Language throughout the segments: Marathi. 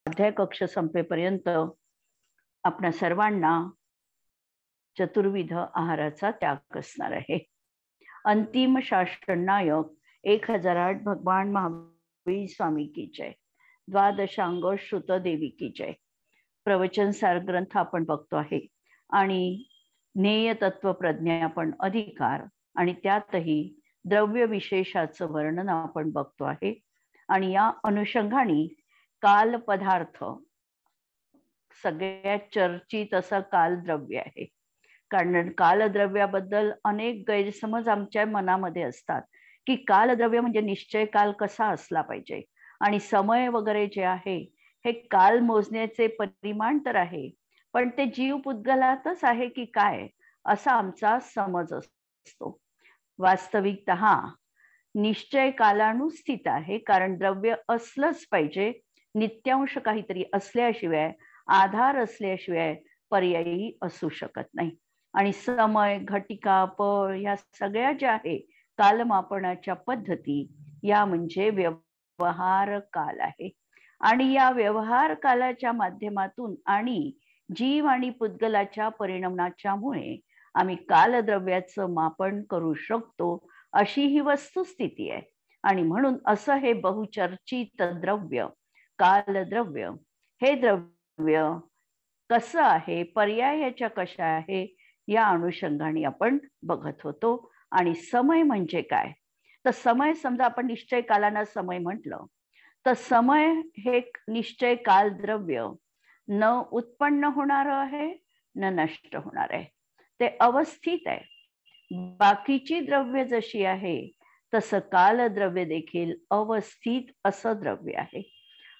स्वाध्याय कक्ष संपेपर्यंत आपणा सर्वांना चतुर्विध आहाराचा त्याग असणार आहे। अंतिम शास्त्रनायक 1008 भगवान महावीर स्वामी की जय। द्वादशांग श्रुत देवी की जय। प्रवचन सार ग्रंथ आपण बघतो आहे आणि ज्ञेय तत्व प्रज्ञा आपण अधिकार आणि त्यातही द्रव्य विशेषाचं वर्णन आपण बघतो आहे आणि या अनुषंगाने काल पदार्थ सगळ्यात चर्चित असं कालद्रव्य आहे। कारण कालद्रव्याबद्दल अनेक गैरसमज आमच्या मनामध्ये असतात की कालद्रव्य म्हणजे निश्चय काल कसा असला पाहिजे आणि समय वगैरे जे आहे हे काल मोजण्याचे परिमाण तर आहे, पण ते जीव पुद्गलातच आहे की काय असा आमचा समज असतो। वास्तविकतः निश्चय कालानुस्थित आहे, कारण द्रव्य असलंच पाहिजे, नित्यांश काहीतरी असल्याशिवाय, आधार असल्याशिवाय पर्यायी असू शकत नाही। आणि समय, घटिका, पळ या सगळ्या ज्या आहे कालमापनाच्या पद्धती या म्हणजे व्यवहार काल आहे। आणि या व्यवहार कालाच्या माध्यमातून आणि जीव आणि पुद्गलाच्या परिणामाच्यामुळे आम्ही कालद्रव्याचं मापन करू शकतो अशी ही वस्तुस्थिती आहे। आणि म्हणून असं हे बहुचर्चित द्रव्य कालद्रव्य हे द्रव्य कसं आहे, पर्यायाच्या कशा आहे या अनुषंगाने आपण बघत होतो। आणि समय म्हणजे काय, तर समय समजा आपण निश्चय कालांना समय म्हटलं तर समय हे निश्चय काल द्रव्य न उत्पन्न होणार आहे न नष्ट होणार आहे, ते अवस्थित आहे। बाकीची द्रव्य जशी आहे तसं कालद्रव्य देखील अवस्थित असं द्रव्य आहे।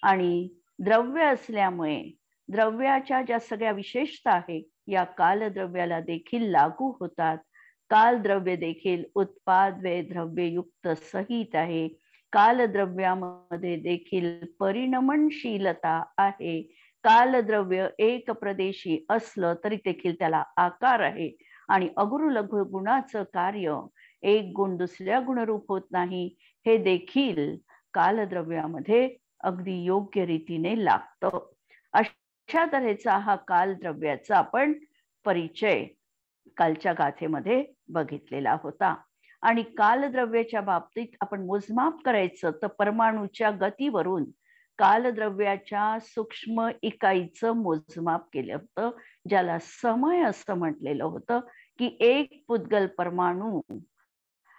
आणि द्रव्य असल्यामुळे द्रव्याच्या ज्या सगळ्या विशेषता आहे या कालद्रव्याला देखील लागू होतात। कालद्रव्य देखील उत्पाद वे द्रव्ययुक्त सहित आहे। कालद्रव्यामध्ये देखील परिणमनशीलता आहे। कालद्रव्य एक प्रदेशी असलं तरी देखील त्याला आकार आहे आणि अगुरु लघु गुणाचं कार्य एक गुण दुसऱ्या गुणरूप होत नाही, हे देखील कालद्रव्यामध्ये अगदी योग्य रीतीने लागतं। अशा तऱ्हेचा हा कालद्रव्याचा आपण परिचय कालच्या गाथेमध्ये बघितलेला होता। आणि कालद्रव्याच्या बाबतीत आपण मोजमाप करायचं तर परमाणूच्या गतीवरून कालद्रव्याच्या सूक्ष्म इकाईचं मोजमाप केलं होतं, ज्याला समय असं म्हटलेलं होतं की एक पुद्गल परमाणू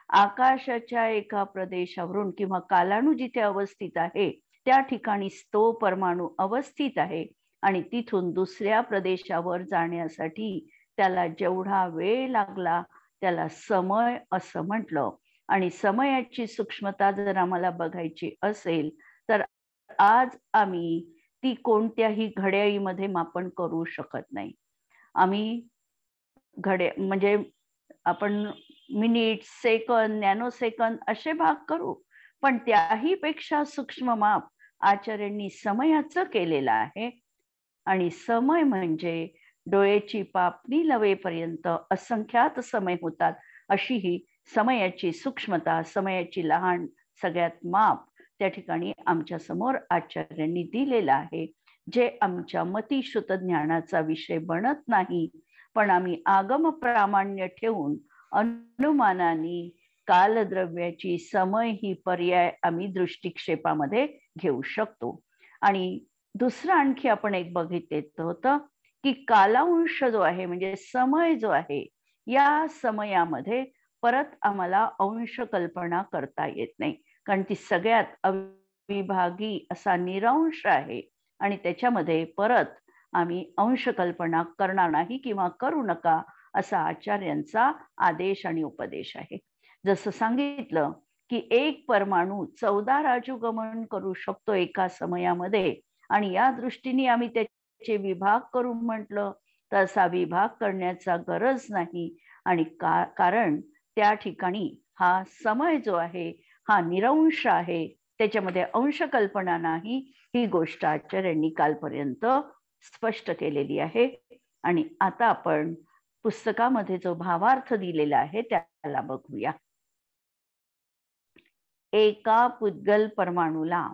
आकाशाच्या एका प्रदेशावरून किंवा कालाणू जिथे अवस्थित आहे त्या ठिकाणी तो परमाणू अवस्थित आहे आणि तिथून दुसऱ्या प्रदेशावर जाण्यासाठी त्याला जेवढा वेळ लागला त्याला समय असं म्हटलं। आणि समयाची सूक्ष्मता जर आम्हाला बघायची असेल तर आज आम्ही ती कोणत्याही घड्याळीमध्ये मापन करू शकत नाही। आम्ही म्हणजे आपण मिनिट, सेकंद, नॅनो सेकंद असे भाग करू, पण त्याही पेक्षा सूक्ष्म माप आचार्यांनी समयाचं केलेलं आहे। आणि समय म्हणजे डोळ्याची पापणी लवेपर्यंत असंख्यात समय होतात अशी ही समयाची सूक्ष्मता, समयाची लहान सगळ्यात माप त्या ठिकाणी आमच्या समोर आचार्यांनी दिलेलं आहे, जे आमच्या मतिश्रुत ज्ञानाचा विषय बनत नाही, पण आम्ही आगम प्रामाण्य ठेवून अनुमानाने कालद्रव्याची समय ही पर्याय आम्ही दृष्टिक्षेपामध्ये घेऊ शकतो। आणि दुसरं आणखी आपण एक बघितलं होतं की कालांश जो आहे म्हणजे समय जो आहे या समयामध्ये परत आम्हाला अंश कल्पना करता येत नाही, कारण ती सगळ्यात अविभागी असा निरंश आहे आणि त्याच्यामध्ये परत आम्ही अंश कल्पना करणार नाही किंवा करू नका असा आचार्यांचा आदेश आणि उपदेश आहे। जसं सांगितलं की एक परमाणू 14 राजुगमन करू शकतो एका समयामध्ये, आणि या दृष्टीने आम्ही त्याचे विभाग करू म्हटलं तर असा विभाग करण्याचा गरज नाही। आणि कारण त्या ठिकाणी हा समय जो आहे हा निरंश आहे, त्याच्यामध्ये अंश कल्पना नाही, ही गोष्ट आचार्यांनी कालपर्यंत स्पष्ट केलेली आहे। आणि आता आपण पुस्तकामध्ये जो भावार्थ दिलेला आहे त्याला बघूया। एका पुद्गल परमाणूला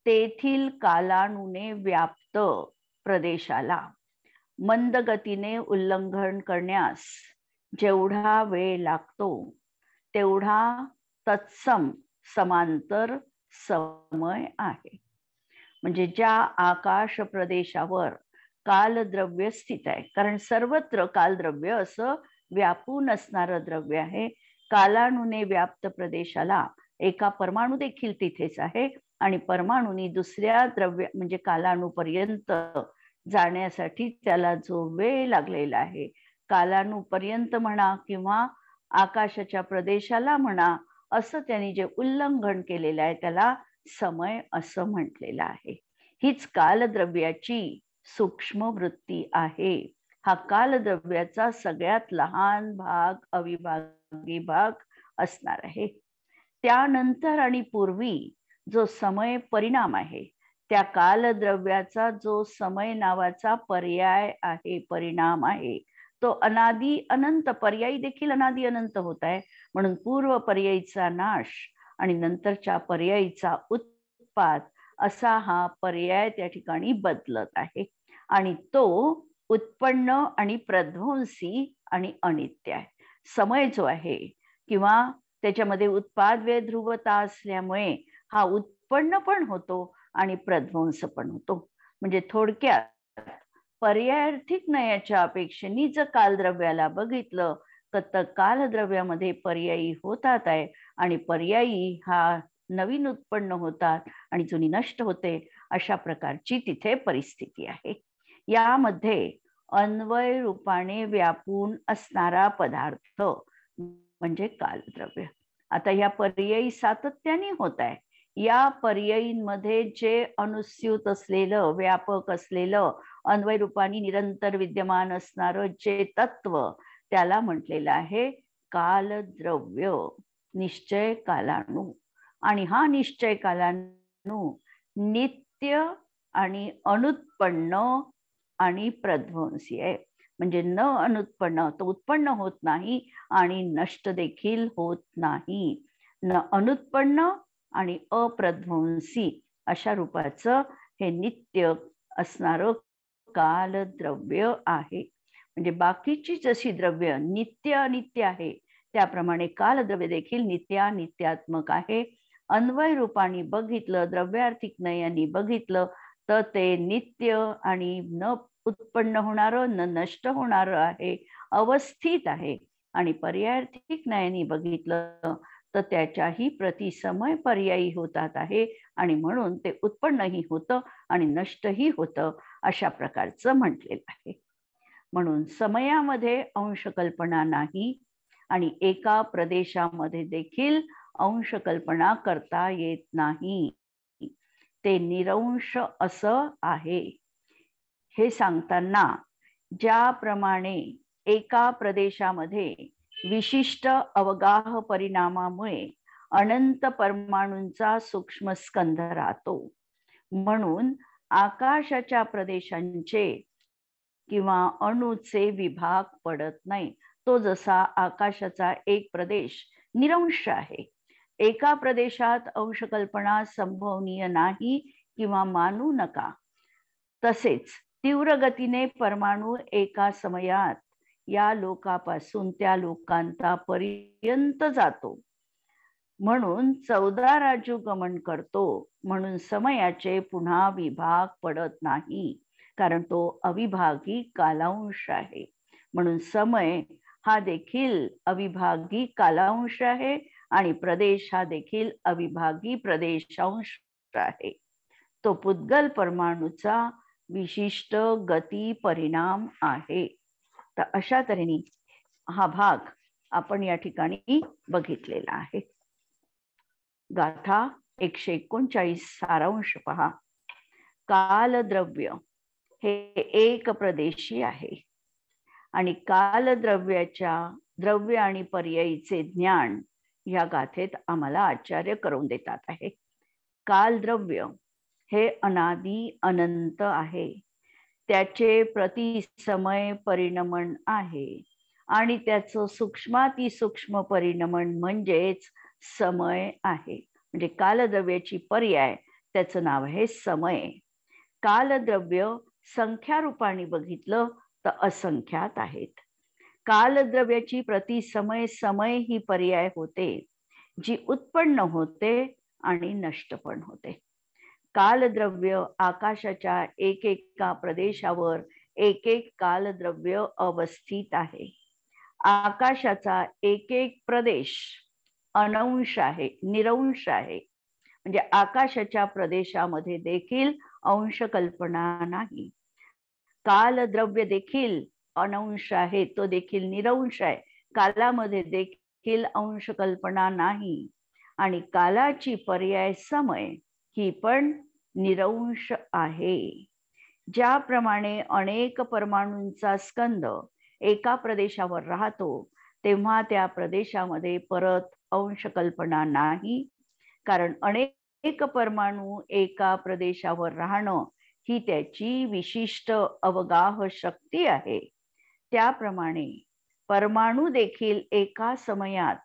तेथील कालानुने व्याप्त प्रदेशाला मंद गतीने उल्लंघन करण्यास जेवढा वेळ लागतो तेवढा तत्सम समांतर समय आहे. म्हणजे ज्या आकाश प्रदेशावर कालद्रव्य स्थित आहे, कारण सर्वत्र कालद्रव्य असं व्यापून असणारं द्रव्य आहे. कालानुने व्याप्त प्रदेशाला एका परमाणू देखील तिथेच आहे आणि परमाणूनी दुसऱ्या द्रव्य म्हणजे कालाणूपर्यंत जाण्यासाठी त्याला जो वेळ लागलेला आहे, कालाणूपर्यंत म्हणा किंवा आकाशाच्या प्रदेशाला म्हणा, असं त्यांनी जे उल्लंघन केलेलं आहे त्याला समय असं म्हटलेलं आहे. हीच कालद्रव्याची सूक्ष्म वृत्ती आहे. हा कालद्रव्याचा सगळ्यात लहान भाग, अविभागी भाग असणार आहे. त्यानंतर आणि पूर्वी जो समय परिणाम आहे, त्या कालद्रव्याचा जो समय नावाचा पर्याय आहे, परिणाम आहे, तो अनादी अनंत, पर्यायी देखील अनादी अनंत होत आहे. म्हणून पूर्व पर्यायीचा नाश आणि नंतरच्या पर्यायीचा उत्पाद असा हा पर्याय त्या ठिकाणी बदलत आहे. आणि तो उत्पन्न आणि प्रध्वंसी आणि अनित्य आहे. समय जो आहे किंवा त्याच्यामध्ये उत्पाद वेळ ध्रुवता असल्यामुळे हा उत्पन्न पण होतो आणि प्रध्वंस पण होतो. म्हणजे थोडक्यात पर्यायार्थिक नयाच्या अपेक्षेने जर कालद्रव्याला बघितलं तर कालद्रव्यामध्ये पर्यायी होतात आहे आणि पर्यायी हा नवीन उत्पन्न होतात आणि जुनी नष्ट होते, अशा प्रकारची तिथे परिस्थिती आहे. यामध्ये अन्वय रूपाने व्यापून असणारा पदार्थ म्हणजे कालद्रव्य. आता या पर्यायी सातत्याने होत आहे. या पर्यायींमध्ये जे अनुस्यूत असलेलं, व्यापक असलेलं, अन्वय रूपाने निरंतर विद्यमान असणारं जे तत्व, त्याला म्हटलेलं आहे कालद्रव्य, निश्चय कालाणू. आणि हा निश्चय कालाणू नित्य आणि अनुत्पन्न आणि प्रध्वंसी आहे. म्हणजे न अनुत्पन्न, तो उत्पन्न होत नाही आणि नष्ट देखील होत नाही. न अनुत्पन्न आणि अप्रध्वंसी अशा रूपाचं हे नित्य असणारं कालद्रव्य आहे. म्हणजे बाकीची जशी द्रव्य नित्य अनित्य आहे, त्याप्रमाणे कालद्रव्य देखील नित्यानित्यात्मक आहे. अन्वय रूपाने बघितलं, द्रव्यार्थिक नयाने बघितलं तर ते नित्य आणि न उत्पन्न होणारं, न नष्ट होणारं आहे, अवस्थित आहे. आणि पर्यायार्थिक नयाने बघितलं तर त्याच्याही प्रतिसमय पर्यायी होतात आहे आणि म्हणून ते उत्पन्नही होतं आणि नष्टही होतं, अशा प्रकारचं म्हटलेलं आहे. म्हणून समयामध्ये अंशकल्पना नाही आणि एका प्रदेशामध्ये देखील अंशकल्पना करता येत नाही. ते निरंश असं आहे. हे सांगताना ज्याप्रमाणे एका प्रदेशामध्ये विशिष्ट अवगाह परिणामामुळे अनंत परमाणूंचा सूक्ष्म स्कंध राहतो, म्हणून आकाशाच्या प्रदेशांचे किंवा अणूचे विभाग पडत नाही. तो जसा आकाशाचा एक प्रदेश निरंश आहे, एका प्रदेशात अंशकल्पना संभवनीय नाही किंवा मानू नका, तसेच तीव्र गतीने परमाणू एका समयात या लोकापासून त्या लोकांतापर्यंत जातो, म्हणून 14 राजू गमन करतो, म्हणून समयाचे पुन्हा विभाग पडत नाही, कारण तो अविभागी कालांश आहे. म्हणून समय हा देखील अविभागी कालांश आहे आणि प्रदेश हा देखील अविभागी प्रदेशांश आहे. तो पुद्गल परमाणूचा विशिष्ट गती परिणाम आहे. तर अशा तऱ्हेने हा भाग आपण या ठिकाणी बघितलेला आहे. गाथा 139 सारांश पहा. कालद्रव्य हे एक प्रदेशी आहे आणि कालद्रव्याच्या द्रव्य आणि पर्यायीचे ज्ञान या गाथेत आम्हाला आचार्य करून देतात आहे. कालद्रव्य हे अनादी अनंत आहे, त्याचे प्रतिसमय परिणमन आहे आणि त्याचं सूक्ष्मातिसूक्ष्म परिणमन म्हणजेच समय आहे. म्हणजे कालद्रव्याची पर्याय त्याचं नाव आहे समय. कालद्रव्य संख्यारूपाने बघितलं तर असंख्यात आहेत. कालद्रव्याची प्रति समय समय ही पर्याय होते, जी उत्पन्न होते आणि नष्ट पण होते. कालद्रव्य आकाशाच्या एकेका प्रदेशावर एक एक कालद्रव्य अवस्थित आहे. आकाशाचा एक एक प्रदेश अनंश आहे, निरंश आहे. म्हणजे आकाशाच्या प्रदेशामध्ये देखील अंश कल्पना नाही. कालद्रव्य देखील अनंश आहे, तो देखील निरंश आहे. कालामध्ये देखील अंश कल्पना नाही. आणि कालाची पर्याय समय ही पण निरंश आहे. ज्याप्रमाणे अनेक परमाणूंचा स्कंद एका प्रदेशावर राहतो, तेव्हा त्या प्रदेशामध्ये परत अंश कल्पना नाही. कारण अनेक परमाणू एका प्रदेशावर राहणं ही त्याची विशिष्ट अवगाह शक्ती आहे. त्याप्रमाणे परमाणू देखील एका समयात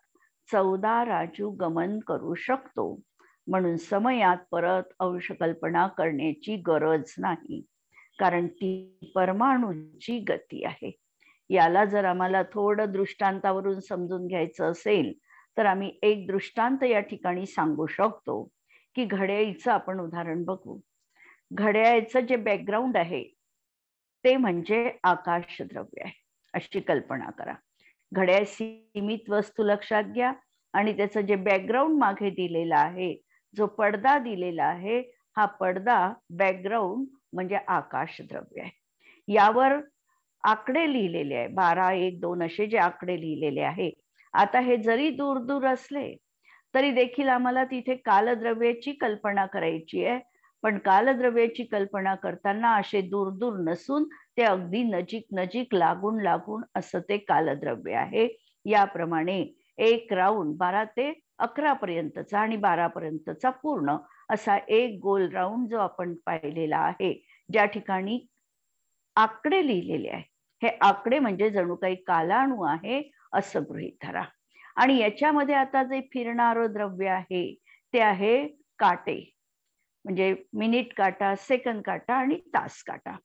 14 राजू गमन करू शकतो. म्हणून समयात परत अंश कल्पना करण्याची गरज नाही, कारण ती परमाणूची गती आहे. याला जर आम्हाला थोडं दृष्टांतावरून समजून घ्यायचं असेल तर आम्ही एक दृष्टांत या ठिकाणी सांगू शकतो की घड्याळीचं आपण उदाहरण बघू. घड्याळाचं जे बॅकग्राऊंड आहे ते म्हणजे आकाशद्रव्य आहे, अशी कल्पना करा. घड्याळ सीमित वस्तू लक्षात घ्या आणि त्याचं जे बॅकग्राऊंड मागे दिलेला आहे, जो पडदा दिलेला आहे, हा पडदा बॅकग्राऊंड म्हणजे आकाशद्रव्य आहे. यावर आकडे लिहिलेले आहे, 12, 1, 2 असे जे आकडे लिहिलेले आहे. आता हे जरी दूर दूर असले तरी देखील आम्हाला तिथे कालद्रव्याची कल्पना करायची आहे. पण कालद्रव्याची कल्पना करताना असे दूर दूर नसून ते अगदी नजीक नजीक लागून लागून असं ते कालद्रव्य आहे. याप्रमाणे एक राऊंड 12 ते 11 पर्यंतचा आणि 12 पर्यंतचा पूर्ण असा एक गोल राऊंड जो आपण पाहिलेला आहे, ज्या ठिकाणी आकडे लिहिलेले आहे, हे आकडे म्हणजे जणू काही कालाणू आहे असं गृहीत धरा. आणि याच्यामध्ये आता जे फिरणारं द्रव्य आहे ते आहे काटे, म्हणजे मिनिट काटा, सेकंद काटा आणि तास काटा.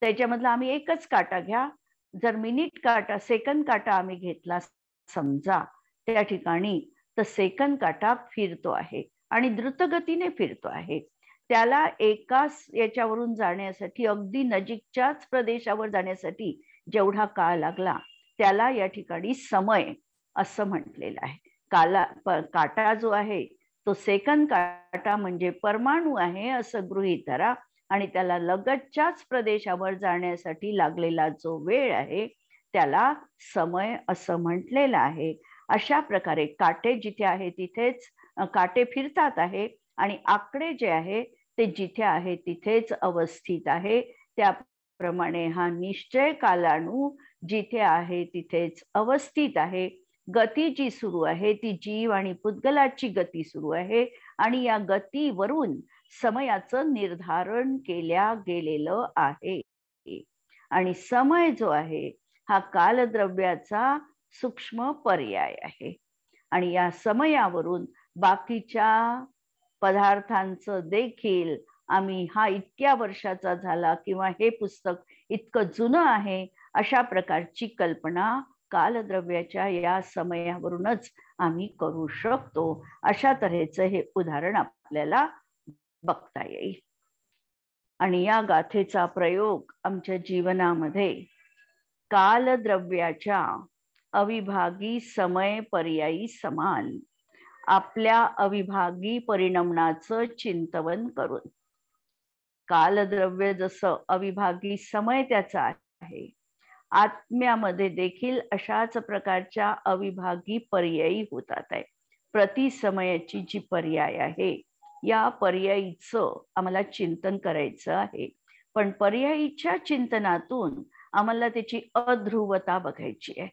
त्याच्यामधला आम्ही एकच काटा घ्या. जर मिनिट काटा, सेकंद काटा आम्ही घेतला समजा त्या ठिकाणी, तर सेकंद काटा फिरतो आहे आणि द्रुतगतीने फिरतो आहे. त्याला एकाच याच्यावरून जाण्यासाठी, अगदी नजीकच्याच प्रदेशावर जाण्यासाठी जेवढा काळ लागला त्याला या ठिकाणी समय असं म्हटलेलं आहे. काटा जो आहे तो सेकंद काटा म्हणजे परमाणू आहे असं गृहीत धरा आणि त्याला लगतच्याच प्रदेशावर जाण्यासाठी लागलेला जो वेळ आहे त्याला समय असं म्हटलेलं आहे. अशा प्रकारे काटे जिथे आहे तिथेच काटे फिरतात आहे आणि आकडे जे आहे ते जिथे आहे तिथेच अवस्थित आहे. त्याप्रमाणे हा निश्चय कालाणू जिथे आहे तिथेच अवस्थित आहे. गती जी सुरू आहे ती जीव आणि पुद्गलाची गती सुरू आहे आणि या गतीवरून समयाचं निर्धारण केल्या गेलेलं आहे. आणि समय जो आहे हा कालद्रव्याचा सूक्ष्म पर्याय आहे. आणि या समयावरून बाकीच्या पदार्थांचं देखील आम्ही हा इतक्या वर्षाचा झाला किंवा हे पुस्तक इतकं जुनं आहे अशा प्रकारची कल्पना कालद्रव्याच्या या समयावरूनच आम्ही करू शकतो. अशा तऱ्हेचं हे उदाहरण आपल्याला बघता येईल. आणि या गाथेचा प्रयोग आमच्या जीवनामध्ये कालद्रव्याच्या अविभागी समय पर्यायी समान आपल्या अविभागी परिणमनाचं चिंतन करून, कालद्रव्य जसं अविभागी समय त्याचा आहे, आत्म्यामध्ये देखील अशाच प्रकारच्या अविभागी पर्यायी होतात आहे. प्रतिसमयाची जी पर्याय आहे या पर्यायीचं आम्हाला चिंतन करायचं आहे. पण पर्यायीच्या चिंतनातून आम्हाला त्याची अध्रुवता बघायची आहे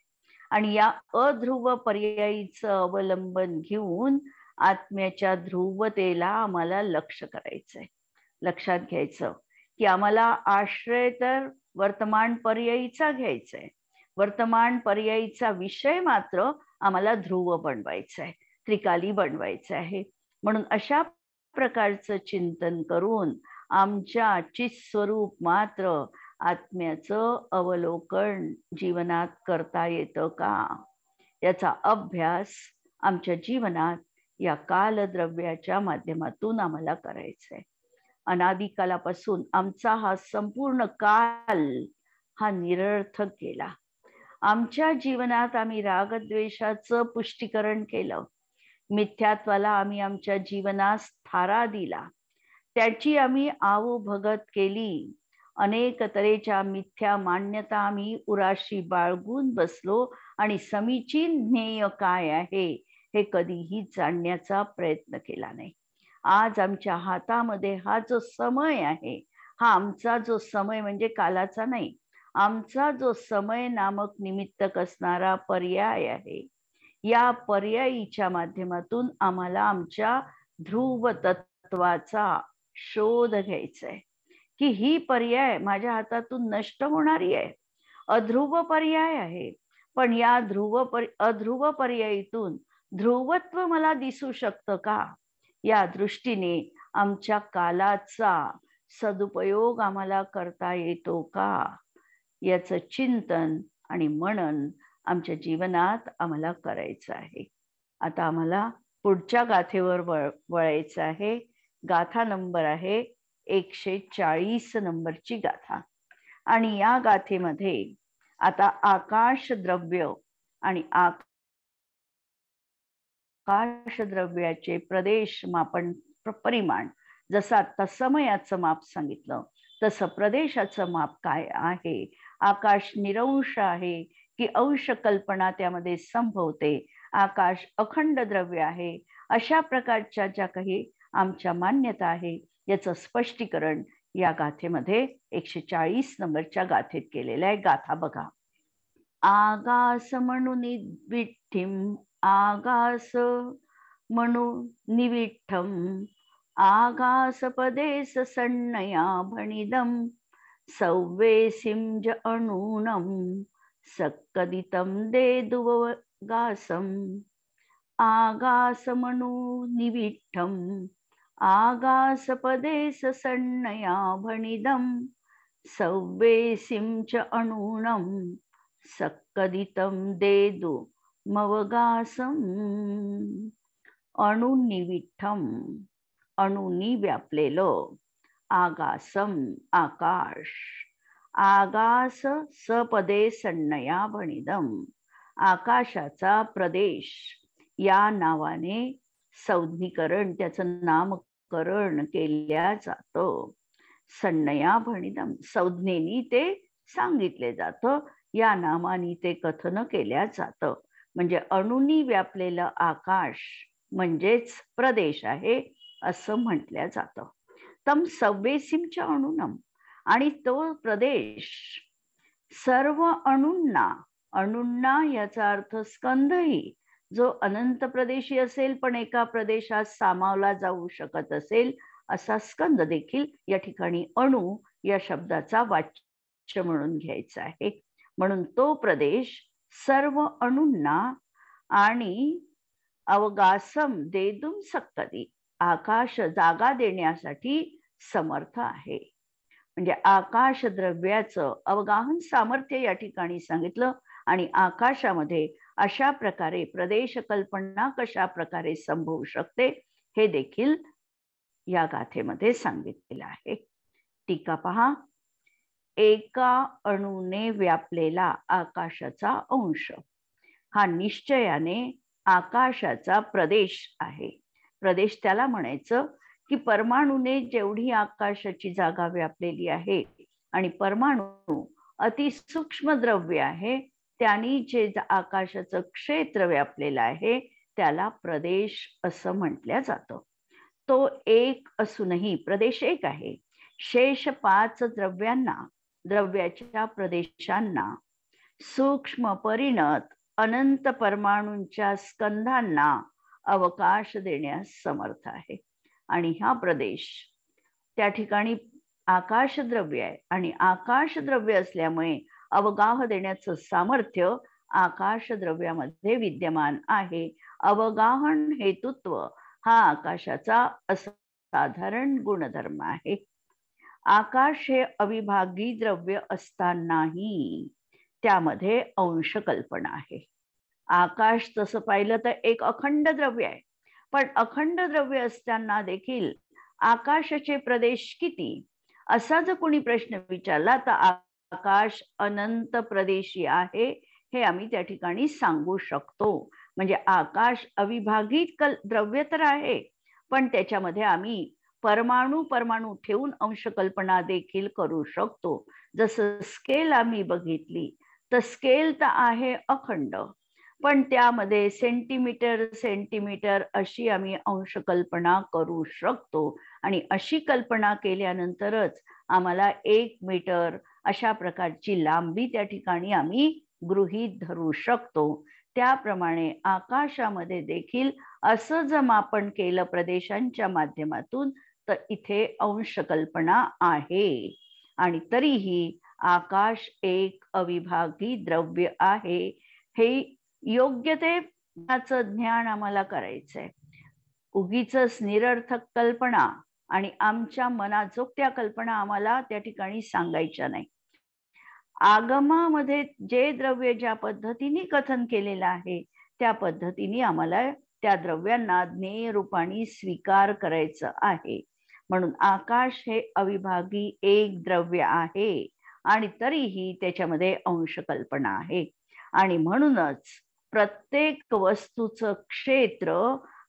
आणि या अध्रुव पर्यायीचं अवलंबन घेऊन आत्म्याच्या ध्रुवतेला आम्हाला लक्ष करायचंय. लक्षात घ्यायचं की आम्हाला आश्रय तर वर्तमान पर्यायीचा घ्यायचा आहे. वर्तमान पर्यायीचा विषय मात्र आम्हाला ध्रुव बनवायचा आहे, त्रिकाली बनवायचा आहे. म्हणून अशा प्रकारचं चिंतन करून आमच्या चित्स्वरूप मात्र आत्म्याचं अवलोकन जीवनात करता येतं का, याचा अभ्यास आमच्या जीवनात या कालद्रव्याच्या माध्यमातून आम्हाला करायचा आहे. अनादिकालापासून आमचा हा संपूर्ण काल हा निरर्थक गेला. आमच्या जीवनात आम्ही रागद्वेषाचं पुष्टीकरण केलं, मिथ्यात्वाला आम्ही आमच्या जीवनास थारा दिला, त्याची आम्ही आवभगत केली, अनेक तऱ्हेच्या मिथ्या मान्यता आम्ही उराशी बाळगून बसलो आणि समीचीन ध्येय काय आहे हे कधीही जाणण्याचा प्रयत्न केला नाही. आज आमच्या हातामध्ये हा जो समय आहे, हा आमचा जो समय म्हणजे कालाचा नाही, आमचा जो समय नामक निमित्तक असणारा पर्याय आहे. या पर्यायीच्या माध्यमातून आम्हाला आमच्या ध्रुव तत्वाचा शोध घ्यायचा आहे की ही पर्याय माझ्या हातातून नष्ट होणारी आहे, अध्रुव पर्याय आहे. पण या अध्रुव पर्यायीतून ध्रुवत्व मला दिसू शकतं का, या दृष्टीने आमच्या कालाचा सदुपयोग आम्हाला करता येतो का, याचं चिंतन आणि मनन आमच्या जीवनात आम्हाला करायचं आहे. आता आम्हाला पुढच्या गाथेवर वळायचं आहे. गाथा नंबर आहे 140 नंबरची गाथा. आणि या गाथेमध्ये आता आकाश द्रव्य आणि आकाश द्रव्याचे प्रदेश मापन परिमाण, जसं आता समयाचं माप सांगितलं तसं प्रदेशाचं माप काय आहे. आकाश निरंश आहे की अंश कल्पना त्यामध्ये संभवते, आकाश अखंड द्रव्य आहे, अशा प्रकारच्या ज्या काही आमच्या मान्यता आहे याचं स्पष्टीकरण या गाथेमध्ये 140 नंबरच्या गाथेत केलेलं आहे. गाथा बघा. आगास म्हणून विठ्ठीम, आगास म्हणून निविठ्ठम, आगास पदेस सण्णया भणिदम, सव्वेसिंज अणूनम, सक्कदितम देदुवगासम. आगास म्हणून निविठ्ठम, आगास पदेस सण्णया भणिदम, सव्वेसिंच अणूनम, सक्कदितम देदु मवगासम. अणुनिविठ्ठम, अणुनी व्यापलेलं, आगासम आकाश, आगास सपदे सण्णया भणिदम, आकाशाचा प्रदेश या नावाने संज्ञीकरण, त्याचं नामकरण केल्या जातं. सण्णया भणिदम, संज्ञेनी ते सांगितले जातं, या नामाने ते कथन केल्या जातं. म्हणजे अणुनी व्यापलेलं आकाश म्हणजेच प्रदेश आहे असं म्हटलं जातं. तम सव्वेसिमच्या अणुनम, आणि तो प्रदेश सर्व अणूंना, अणूंना याचा अर्थ स्कंदही, जो अनंत प्रदेशी असेल पण एका प्रदेशात सामावला जाऊ शकत असेल असा स्कंद देखील या ठिकाणी अणू या शब्दाचा वाच्य म्हणून घ्यायचा आहे. म्हणून तो प्रदेश सर्व अणूंना आणि अवगासम देदुम सक्कदी, आकाश जागा देण्यासाठी समर्थ आहे. म्हणजे आकाश द्रव्याचं अवगाहन सामर्थ्य या ठिकाणी सांगितलं. आणि आकाशामध्ये अशा प्रकारे प्रदेश कल्पना कशा प्रकारे संभवू शकते हे देखील या गाथेमध्ये सांगितलेलं आहे. टीका पहा. एका अणूने व्यापलेला आकाशाचा अंश हा निश्चयाने आकाशाचा प्रदेश आहे. प्रदेश त्याला म्हणायचं की परमाणूने जेवढी आकाशाची जागा व्यापलेली आहे आणि परमाणू अतिसूक्ष्म द्रव्य आहे त्यांनी जे आकाशाचं क्षेत्र व्यापलेलं आहे त्याला प्रदेश असं म्हटलं जातं. तो एक असूनही प्रदेश एक आहे. शेष 5 द्रव्याच्या प्रदेशांना सूक्ष्म परिणत अनंत परमाणूंच्या स्कंधांना अवकाश देण्यास समर्थ आहे. आणि हा प्रदेश त्या ठिकाणी आकाशद्रव्य आहे आणि आकाशद्रव्य असल्यामुळे अवगाह देण्याचं सामर्थ्य आकाशद्रव्यामध्ये विद्यमान आहे. अवगाहन हेतुत्व हा आकाशाचा असं साधारण गुणधर्म आहे. आकाश हे अविभागी द्रव्य असतानाही त्यामध्ये अंश कल्पना आहे. आकाश तसं पाहिलं तर एक अखंड द्रव्य आहे, पण अखंड द्रव्य असताना देखील आकाशाचे प्रदेश किती, असा जर कोणी प्रश्न विचारला तर आकाश अनंत प्रदेशी आहे हे आम्ही त्या ठिकाणी सांगू शकतो. म्हणजे आकाश अविभागित द्रव्य तर आहे, पण त्याच्यामध्ये आम्ही परमाणू परमाणू ठेवून अंश कल्पना देखील करू शकतो. जसं स्केल आम्ही बघितली तर स्केल तर आहे अखंड, पण त्यामध्ये सेंटीमीटर सेंटीमीटर अशी आम्ही अंश कल्पना करू शकतो. आणि अशी कल्पना केल्यानंतरच आम्हाला 1 मीटर अशा प्रकारची लांबी त्या ठिकाणी आम्ही गृहीत धरू शकतो. त्याप्रमाणे आकाशामध्ये देखील असं जर मापन केलं प्रदेशांच्या माध्यमातून तर इथे अंश कल्पना आहे. आणि तरीही आकाश एक अविभागी द्रव्य आहे हे योग्य ते त्याचं ज्ञान आम्हाला करायचंय. उगीच निरर्थक कल्पना आणि आमच्या मनाजोगत्या कल्पना आम्हाला त्या ठिकाणी सांगायच्या नाही. आगमामध्ये जे द्रव्य ज्या पद्धतीने कथन केलेलं आहे त्या पद्धतीने आम्हाला त्या द्रव्यांना ज्ञेय रूपाने स्वीकार करायचं आहे. म्हणून आकाश हे अविभागी एक द्रव्य आहे आणि तरीही त्याच्यामध्ये अंश कल्पना आहे. आणि म्हणूनच प्रत्येक वस्तूचं क्षेत्र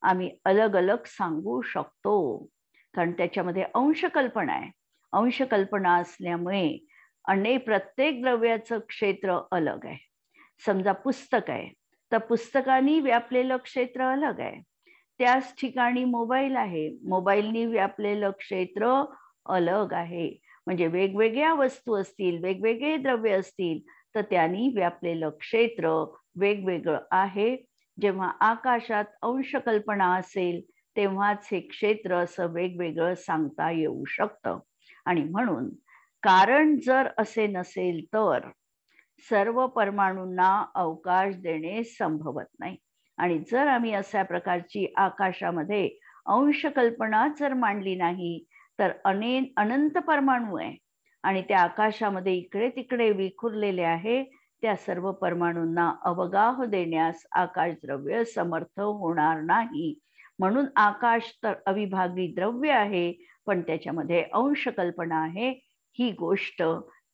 आम्ही अलग अलग सांगू शकतो, कारण त्याच्यामध्ये अंश कल्पना आहे. अंश कल्पना असल्यामुळे प्रत्येक द्रव्याचं क्षेत्र अलग आहे. समजा पुस्तक आहे तर पुस्तकाने व्यापलेलं क्षेत्र अलग आहे. त्याच ठिकाणी मोबाईल आहे, मोबाईलनी व्यापलेलं क्षेत्र अलग आहे. म्हणजे वेगवेगळ्या वस्तू असतील, वेगवेगळे द्रव्य असतील तर त्यांनी व्यापलेलं क्षेत्र वेगवेगळं आहे. जेव्हा आकाशात अंश कल्पना असेल तेव्हाच हे क्षेत्र असं वेगवेगळं सांगता येऊ शकतं. आणि म्हणून कारण जर असे नसेल तर सर्व परमाणूंना अवकाश देणे संभवत नाही. आणि जर आम्ही अशा प्रकारची आकाशामध्ये अंश कल्पना जर मांडली नाही तर अनंत परमाणू आहे आणि त्या आकाशामध्ये इकडे तिकडे विखुरलेले आहे. त्या सर्व परमाणूंना अवगाह देण्यास आकाश द्रव्य समर्थ होणार नाही. म्हणून आकाश तर अविभागी द्रव्य आहे, पण त्याच्यामध्ये अंश कल्पना आहे, ही गोष्ट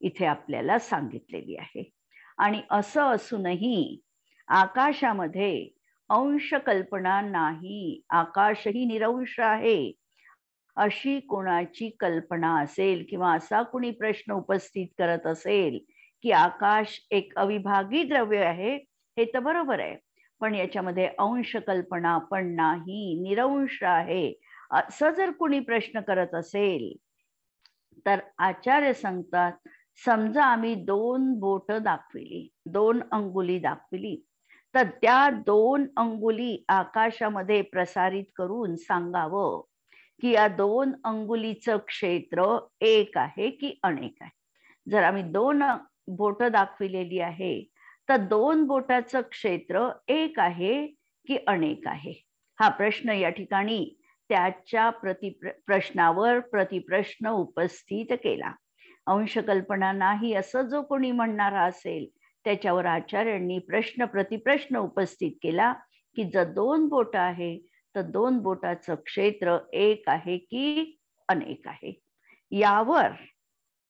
इथे आपल्याला सांगितलेली आहे. आणि असं असूनही आकाशामध्ये अंश कल्पना नाही, आकाशही निरंश आहे, अशी कोणाची कल्पना असेल किंवा असा कोणी प्रश्न उपस्थित करत असेल की आकाश एक अविभागी द्रव्य आहे, हे तर बरोबर आहे, पण याच्यामध्ये अंश कल्पना पण नाही, निरंश आहे, असं जर कोणी प्रश्न करत असेल तर आचार्य सांगतात, समजा आम्ही 2 बोट दाखविली, 2 अंगुली दाखविली, तर त्या 2 अंगुली आकाशामध्ये प्रसारित करून सांगावं की या 2 अंगुलीचं क्षेत्र एक आहे की अनेक आहे. जर आम्ही 2 बोट दाखविलेली आहे तर 2 बोटाचं क्षेत्र एक आहे की अनेक आहे, हा प्रश्न या ठिकाणी त्याच्या प्रश्नावर प्रतिप्रश्न उपस्थित केला. अंश कल्पना नाही असं जो कोणी म्हणणारा असेल त्याच्यावर आचार्यांनी प्रश्न प्रतिप्रश्न उपस्थित केला की जर 2 बोट आहे तर 2 बोटाचं क्षेत्र एक आहे की अनेक आहे. यावर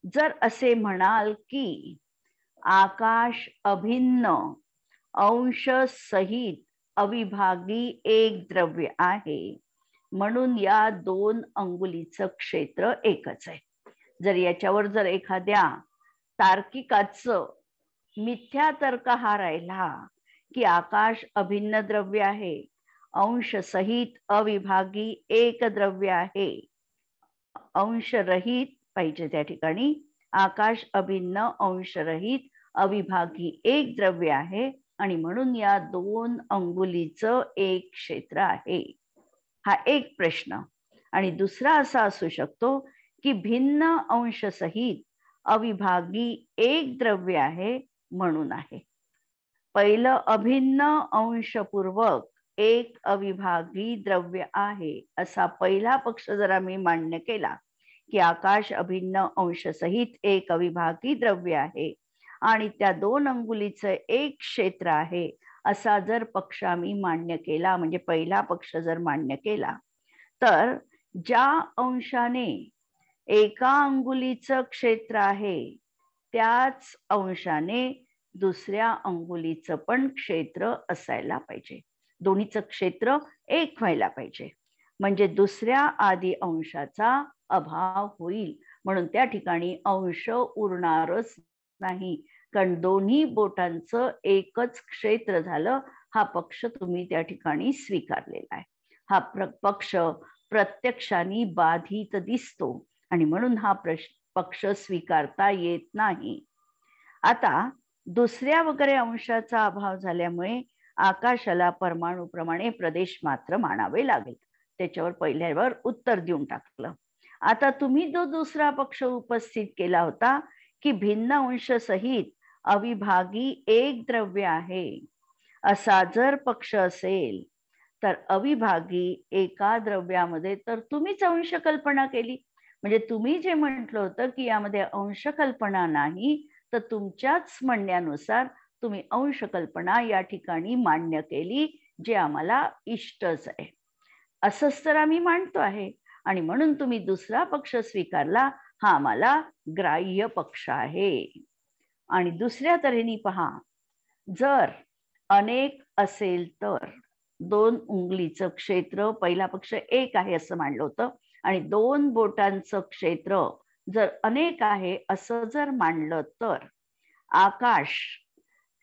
जर असे म्हणाल की आकाश अभिन्न अंश सहित अविभागी एक द्रव्य आहे, म्हणून या 2 अंगुलीचं क्षेत्र एकच आहे. जर याच्यावर जर एखाद्या तार्किकाचं मिथ्या तर्क हा राहिला की आकाश अभिन्न द्रव्य आहे, अंश सहित अविभागी एक द्रव्य आहे, अंश रहित पाहिजे त्या ठिकाणी, आकाश अभिन्न अंश रहित अविभागी एक द्रव्य आहे आणि म्हणून या 2 अंगुलीचं एक क्षेत्र आहे, हा एक प्रश्न. आणि दुसरा असा असू शकतो की भिन्न अंश सहित अविभागी एक द्रव्य आहे म्हणून आहे. पहिलं अभिन्न अंशपूर्वक एक अविभागी द्रव्य आहे असा पहिला पक्ष जर आम्ही मान्य केला की आकाश अभिन्न अंशसहित एक अविभागी द्रव्य आहे आणि त्या 2 अंगुलीचं एक क्षेत्र आहे असा जर पक्ष आम्ही मान्य केला, म्हणजे पहिला पक्ष जर मान्य केला, तर ज्या अंशाने एका अंगुलीचं क्षेत्र आहे त्याच अंशाने दुसऱ्या अंगुलीचं पण क्षेत्र असायला पाहिजे. दोन्हीचं क्षेत्र एक व्हायला पाहिजे, म्हणजे दुसऱ्या आधी अंशाचा अभाव होईल. म्हणून त्या ठिकाणी अंश उरणारच नाही, कारण दोन्ही बोटांचं एकच क्षेत्र झालं. हा पक्ष तुम्ही त्या ठिकाणी स्वीकारलेला आहे. हा पक्ष प्रत्यक्षाने बाधित दिसतो आणि म्हणून हा पक्ष स्वीकारता येत नाही. आता दुसऱ्या वगैरे अंशाचा अभाव झाल्यामुळे आकाशाला परमाणूप्रमाणे प्रदेश मात्र मानावे लागेल. त्याच्यावर पहिल्यावर उत्तर देऊन टाकलं. आता तुम्ही जो दुसरा पक्ष उपस्थित केला होता की भिन्न अंश सहित अविभागी एक द्रव्य आहे असा जर पक्ष असेल तर अविभागी एका द्रव्यामध्ये तर तुम्हीच अंश कल्पना केली. म्हणजे तुम्ही जे म्हटलं होतं की यामध्ये अंश कल्पना नाही, तर तुमच्याच म्हणण्यानुसार तुम्ही अंश कल्पना या ठिकाणी मान्य केली, जे आम्हाला इष्टच आहे. असंच तर आम्ही मानतो आहे आणि म्हणून तुम्ही दुसरा पक्ष स्वीकारला. हा आम्हाला ग्राह्य पक्ष आहे. आणि दुसऱ्या तऱ्हेने पहा, जर अनेक असेल तर 2 उंगलीचं क्षेत्र, पहिला पक्ष एक आहे असं मानलं होतं, आणि 2 बोटांचं क्षेत्र जर अनेक आहे असं जर मानलं तर आकाश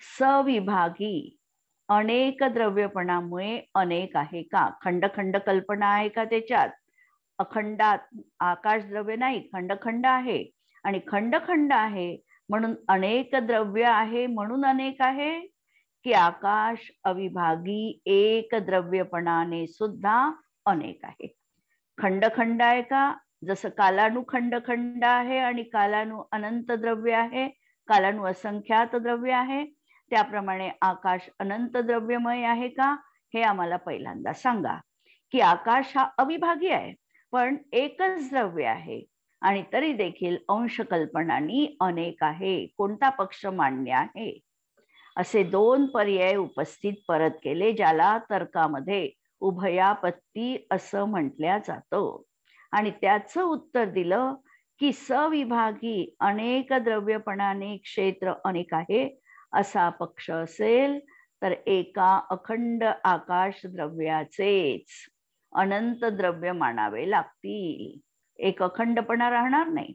सविभागी अनेक द्रव्यपणामुळे अनेक आहे का? खंड खंड कल्पना आहे का त्याच्यात? अखंडात आकाश द्रव्य नाही, खंड खंड आहे, आणि खंड खंड आहे म्हणून अनेक द्रव्य आहे म्हणून अनेक आहे, की आकाश अविभागी एक द्रव्यपणाने सुद्धा अनेक आहे? खंड खंड आहे का? जसं कालानु खंड खंड आहे आणि कालानु अनंत द्रव्य आहे, कालानु असंख्यात द्रव्य आहे, त्याप्रमाणे आकाश अनंत द्रव्यमय आहे का? हे आम्हाला पहिल्यांदा सांगा. की आकाश हा अविभागी आहे पण एकच द्रव्य आहे आणि तरी देखील अंश कल्पनांनी अनेक आहे. कोणता पक्ष मान्य आहे? असे 2 पर्याय उपस्थित परत केले, ज्याला तर्कामध्ये उभयापत्ती असं म्हटल्या जातं. आणि त्याचं उत्तर दिलं की सविभागी अनेक द्रव्यपणाने क्षेत्र अनेक आहे असा पक्ष असेल तर एका अखंड आकाश द्रव्याचेच अनंत द्रव्य मानावे लागतील. एक अखंडपणा राहणार नाही,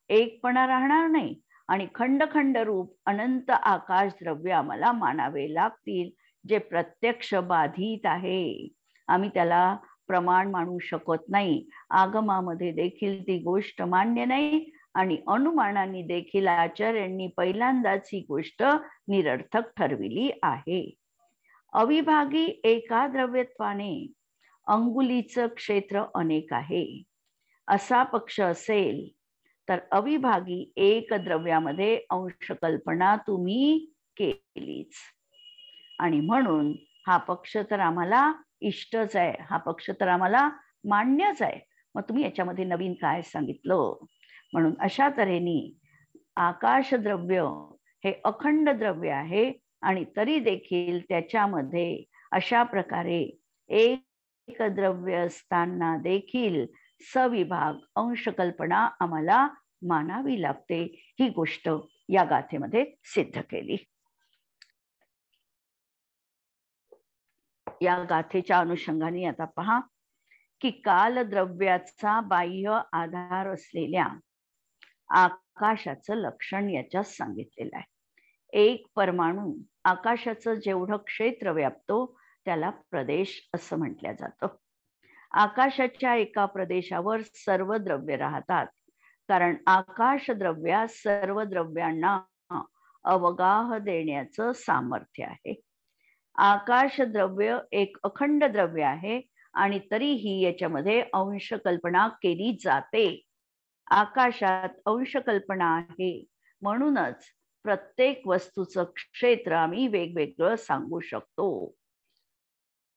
एकपणा राहणार नाही, आणि खंड खंड रूप अनंत आकाश द्रव्य आम्हाला मानावे लागतील, जे प्रत्यक्ष बाधित आहे. आम्ही त्याला प्रमाण मानू शकत नाही. आगमामध्ये देखील ती गोष्ट मान्य नाही आणि अनुमानांनी देखील आचार्यांनी पहिल्यांदाच ही गोष्ट निरर्थक ठरविली आहे. अविभागी एका द्रव्यत्वाने अंगुलीचं क्षेत्र अनेक आहे असा पक्ष असेल तर अविभागी एक द्रव्यामध्ये अंश कल्पना तुम्ही केलीच, आणि म्हणून हा पक्ष तर आम्हाला इष्टच आहे, हा पक्ष तर आम्हाला मान्यच आहे. मग तुम्ही याच्यामध्ये नवीन काय सांगितलं? म्हणून अशा तऱ्हेने आकाश द्रव्य हे अखंड द्रव्य आहे आणि तरी देखील त्याच्यामध्ये अशा प्रकारे एक द्रव्य असताना देखील सविभाग अंश कल्पना आम्हाला मानावी लागते. ही गोष्ट या गाथेमध्ये सिद्ध केली. या गाथेच्या अनुषंगाने आता पहा की कालद्रव्याचा बाह्य आधार असलेल्या आकाशाचं लक्षण याच्यात सांगितलेलं आहे. एक परमाणू आकाशाचं जेवढं क्षेत्र व्यापतो त्याला प्रदेश असं म्हटलं जातं. आकाशाच्या एका प्रदेशावर सर्व द्रव्य राहतात, कारण आकाश द्रव्यात सर्व द्रव्यांना अवगाह देण्याचं सामर्थ्य आहे. आकाश द्रव्य एक अखंड द्रव्य आहे आणि तरीही याच्यामध्ये अंश कल्पना केली जाते. आकाशात अंश कल्पना आहे म्हणूनच प्रत्येक वस्तूचं क्षेत्र आम्ही वेगवेगळं सांगू शकतो.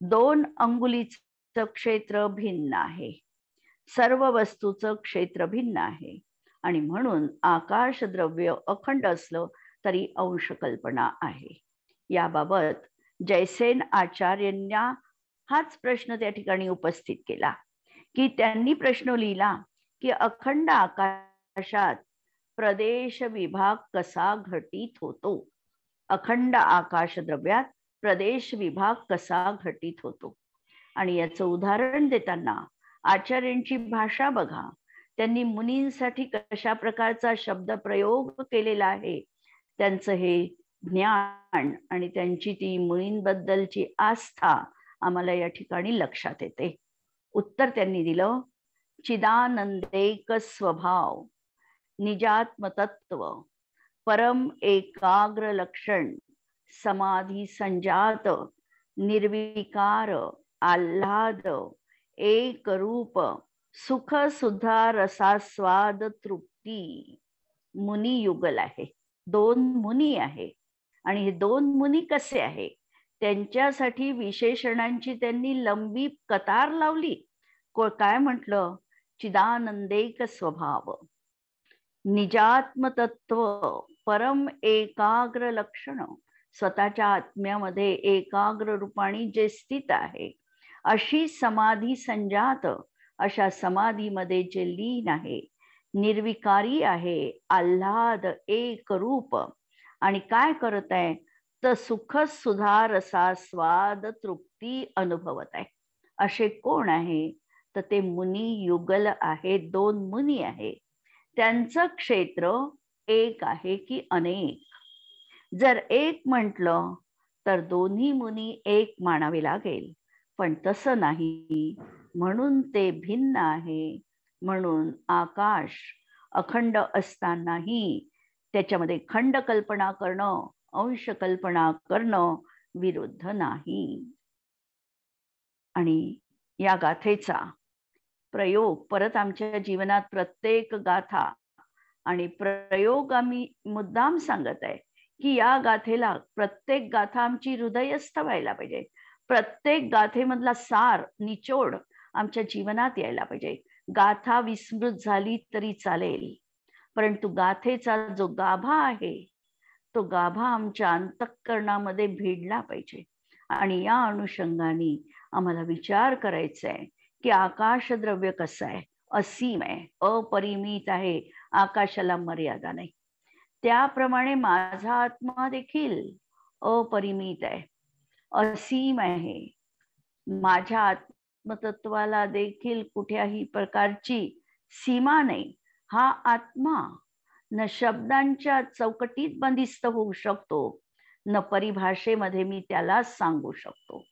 2 अंगुलीचं क्षेत्र भिन्न आहे, सर्व वस्तूचं क्षेत्र भिन्न आहे आणि म्हणून आकाश द्रव्य अखंड असलं तरी अंश कल्पना आहे. याबाबत जयसेन आचार्यांना हाच प्रश्न त्या ठिकाणी उपस्थित केला की त्यांनी प्रश्न लिहिला की अखंड आकाशात प्रदेश विभाग कसा घटित होतो. अखंड आकाश द्रव्यात प्रदेश विभाग कसा घटित होतो. आणि याचं उदाहरण देताना आचार्यांची भाषा बघा, त्यांनी मुनींसाठी कशा प्रकारचा शब्द प्रयोग केलेला आहे. त्यांचं हे ज्ञान आणि त्यांची ती मुनींबद्दलची आस्था आम्हाला या ठिकाणी लक्षात येते. उत्तर त्यांनी दिलं, चिदानंदेक स्वभाव, निजात्मतत्व, परम एकाग्र लक्षण, समाधी संजात, निर्विकार, आल्हाद, एक रूप, सुख सुद्धा रसास्वाद तृप्ती. मुनी युगल आहे, 2 मुनी आहे. आणि हे 2 मुनी कसे आहे, त्यांच्यासाठी विशेषणांची त्यांनी लंबी कतार लावली. काय म्हटलं, चिदानंदेक स्वभाव, निजात्मतत्व, परम एकाग्र लक्षण, स्वतःच्या आत्म्यामध्ये एकाग्र रूपाने जे स्थित आहे, अशी समाधी संजात, अशा समाधीमध्ये जे लीन आहे, निर्विकारी आहे, आल्हाद, एक रूप, आणि काय करत आहे तर सुख सुधा रसास्वाद तृप्ती अनुभवत आहे. असे कोण आहे तर ते मुनी युगल आहे, 2 मुनी आहे. त्यांचं क्षेत्र एक आहे की अनेक. जर एक म्हटलं तर दोन्ही मुनी एक मानावे लागेल, पण तसं नाही, म्हणून ते भिन्न आहे. म्हणून आकाश अखंड असतानाही त्याच्यामध्ये खंड कल्पना करणं, अंश कल्पना करणं विरुद्ध नाही. आणि या गाथेचा प्रयोग परत आमच्या जीवनात प्रत्येक गाथा आणि प्रयोग आम्ही मुद्दाम सांगत आहे की या गाथेला, प्रत्येक गाथा आमची हृदयस्थ व्हायला पाहिजे. प्रत्येक गाथेमधला सार, निचोड आमच्या जीवनात यायला पाहिजे. गाथा विस्मृत झाली तरी चालेल, परंतु गाथेचा जो गाभा आहे तो गाभा आमच्या अंतःकरणामध्ये भिडला पाहिजे. आणि या अनुषंगाने आम्हाला विचार करायचा आहे की आकाश द्रव्य कसं आहे, असीम आहे, अपरिमित आहे, आकाशाला मर्यादा नाही. त्याप्रमाणे माझा आत्मा देखील अपरिमित आहे, असीम आहे. माझ्या आत्मतत्वाला देखील कुठल्याही प्रकारची सीमा नाही. हा आत्मा न शब्दांच्या चौकटीत बंदिस्त होऊ शकतो, न परिभाषेमध्ये मी त्याला सांगू शकतो.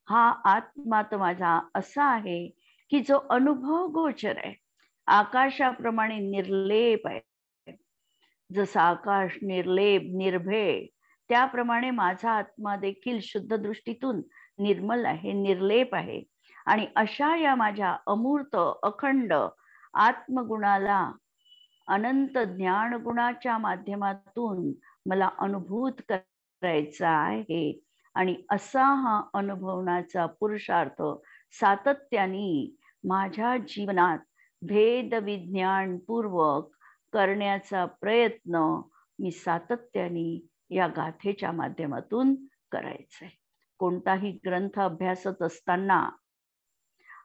हा आत्मा तर माझा असा आहे की जो अनुभव गोचर आहे, आकाशाप्रमाणे निर्लेप आहे. जसा आकाश निर्लेप, निर्भय, त्याप्रमाणे माझा आत्मा देखील शुद्ध दृष्टीतून निर्मल आहे, निर्लेप आहे. आणि अशा या माझ्या अमूर्त अखंड आत्मगुणाला अनंत ज्ञान गुणाच्या माध्यमातून मला अनुभूत करायचा आहे. आणि असा हा अनुभवण्याचा पुरुषार्थ सातत्याने माझ्या जीवनात भेद विज्ञान पूर्वक करण्याचा प्रयत्न मी सातत्याने या गाथेच्या माध्यमातून करायचा आहे. कोणताही ग्रंथ अभ्यासत असताना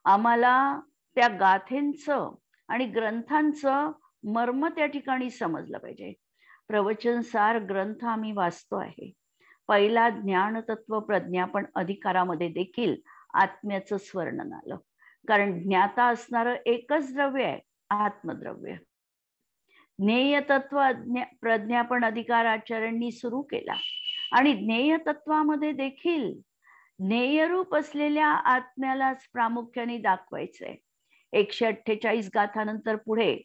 आम्हाला त्या गाथेंचं आणि ग्रंथांचं मर्म त्या ठिकाणी समजलं पाहिजे. प्रवचनसार ग्रंथ आम्ही वाचतो आहे. पहिला ज्ञानतत्व प्रज्ञापन अधिकारामध्ये देखील आत्म्याचं स्वर्णन आलं, कारण ज्ञाता असणारं एकच द्रव्य आहे, आत्मद्रव्य. ज्ञेय तत्व प्रज्ञापन अधिकार आचार्यांनी सुरू केला आणि ज्ञेय तत्वामध्ये देखील ज्ञेयरूप असलेल्या आत्म्यालाच प्रामुख्याने दाखवायचंय. 148 गाथानंतर पुढे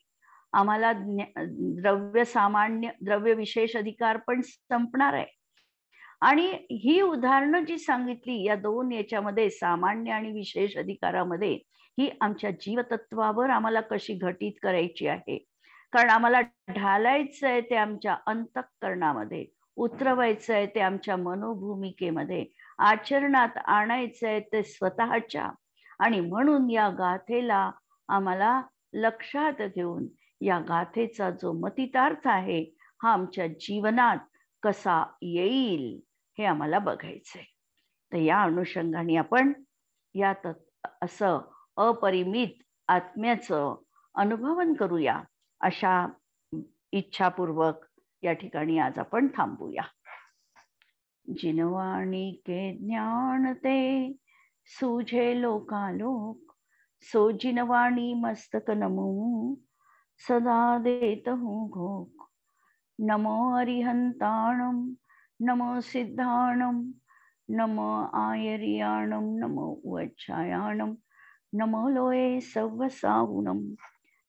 आम्हाला द्रव्य सामान्य, द्रव्य विशेष अधिकार पण संपणार आहे. आणि ही उदाहरणं जी सांगितली या 2 याच्यामध्ये, सामान्य आणि विशेष अधिकारामध्ये, ही आमच्या जीवतत्वावर आम्हाला कशी घटित करायची आहे. कारण आम्हाला ढालायचं आहे ते आमच्या अंतःकरणामध्ये, उतरवायचं आहे ते आमच्या मनोभूमिकेमध्ये, आचरणात आणायचंय ते स्वतःच्या, आणि म्हणून या गाथेला आम्हाला लक्षात घेऊन या गाथेचा जो मतितार्थ आहे हा आमच्या जीवनात कसा येईल हे आम्हाला बघायचंय. तर या अनुषंगाने आपण यात असं अपरिमित आत्म्याचं अनुभवन करूया, अशा इच्छापूर्वक या ठिकाणी आज आपण थांबूया. जिनवाणी के ज्ञान ते सूझे लोकालोक, सो जिनवाणी मस्तक नमो सदा देत हूँ घोक. नमो अरिहंताणम, नमो सिद्धाणम, नमो आयरियाणम, नमो उच्चायाणम, नमो लोये सव्वसावुणम.